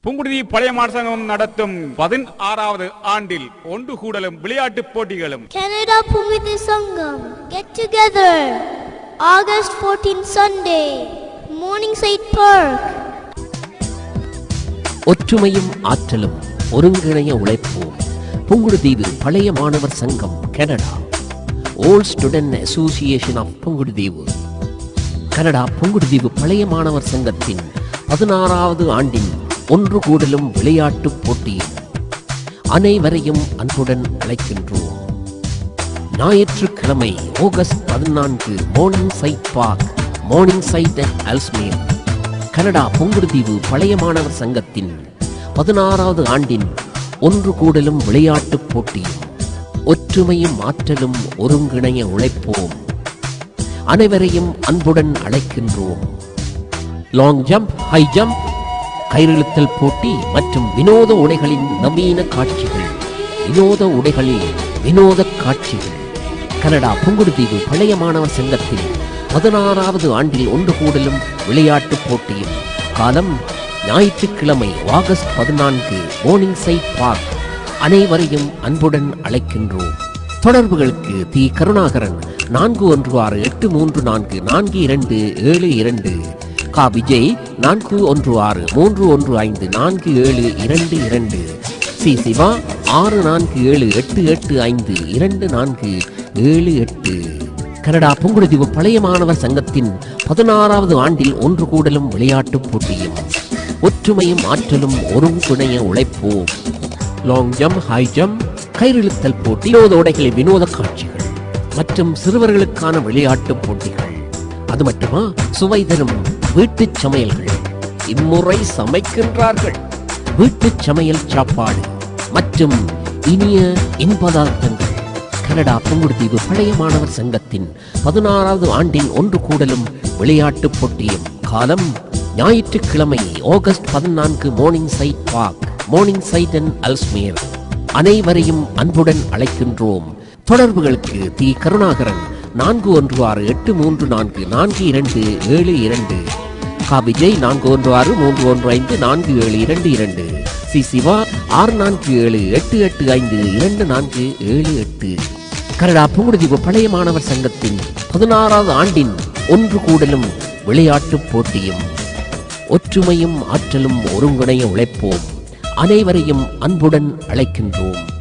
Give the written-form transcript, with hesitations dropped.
புங்குடுதி பழைய மாணவர் சங்கம் நடத்தும் 16வது ஆண்டில் ஒன்று கூடலும் விளையாட்டுப் போட்டிகளும் Canada Punguti Sangam get together August 14 Sunday Morningside Park. ஒற்றுமையும் ஆற்றலும் ஒருங்கிணைய உழைப்போம். புங்குடுதீவு பழைய மாணவர் சங்கம் Canada old student association of Pungudutivu Canada Pungudutivu பழைய மாணவர் சங்கத்தின் 16வது ஆண்டின் ஒன்று கூடலும் விளையாட்டுப் போட்டியும் அனைவரையும் அன்புடன் அழைக்கின்றோம். ஞாயிற்றுக்கிழமை August 14 Morningside Park, Morningside at Ellesmere. Canada Pungudutivu பழைய மாணவர் சங்கத்தின் 16வது ஆண்டின் ஒன்று கூடலும் விளையாட்டுப் போட்டியும் ஒற்றுமையும் ஆற்றலும் ஒருங்கிணைய உழைப்போம். அனைவரையும் அன்புடன் அழைக்கின்றோம். லாங் ஜம்ப், ஹை ஜம்ப், கயிறிழுத்தல் போட்டி மற்றும் வினோத உடைகளின் நவீன காட்சிகள். வினோத உடைகளில் வினோத காட்சிகள். கனடா புங்குடுதீவு பழைய மாணவர் சங்கத்தின் 16வது ஆண்டில் ஒன்று கூடலும் விளையாட்டுப் போட்டியும் காலம் ஞாயிற்றுக்கிழமை ஆகஸ்ட் 14 மார்னிங் சைட் பார்க். அனைவரையும் அன்புடன் அழைக்கின்றோம். தொடர்புகளுக்கு தி கருணாகரன் 4168344272, கா விஜய் 4163154722, சி சிவா 6478852478. கனடா புங்குடுதீவு பழைய மாணவர் சங்கத்தின் 16வது ஆண்டில் ஒன்று கூடலும் விளையாட்டுப் போட்டியும் ஒற்றுமையும் ஆற்றலும் ஒருங்கிணைய உழைப்போம். லாங் ஜம்ப், ஹை ஜம்ப், கயிறிழுத்தல் போட்டி, வினோத உடைகளில் வினோத காட்சிகள் மற்றும் சிறுவர்களுக்கான விளையாட்டுப் போட்டிகள். அது மட்டுமா, சுவை தரும் வீட்டுச் சமையல்கள். இம்முறை சமைக்கின்றார்கள். வீட்டுச் சமையல் சாப்பாடு மற்றும் இனிய இன்பதார்த்தங்கள். கனடா புங்குடுதீவு பழைய மாணவர் சங்கத்தின் 16வது ஆண்டின் ஒன்று கூடலும் விளையாட்டுப் போட்டியும் காலம் ஞாயிற்றுக்கிழமை August 14 Morningside Park, Morningside and Ellesmere. அனைவரையும் அன்புடன் அழைக்கின்றோம். தொடர்புகளுக்கு தி கருணாகரன் 4168344272, கா விஜய் 4163154722, சி சிவா 6478852478. கனடா புங்குடுதீவு பழைய மாணவர் சங்கத்தின் 16வது ஆண்டின் ஒன்று கூடலும் விளையாட்டுப் போட்டியும் ஒற்றுமையும் ஆற்றலும் ஒருங்கிணைய உழைப்போம். அனைவரையும் அன்புடன் அழைக்கின்றோம்.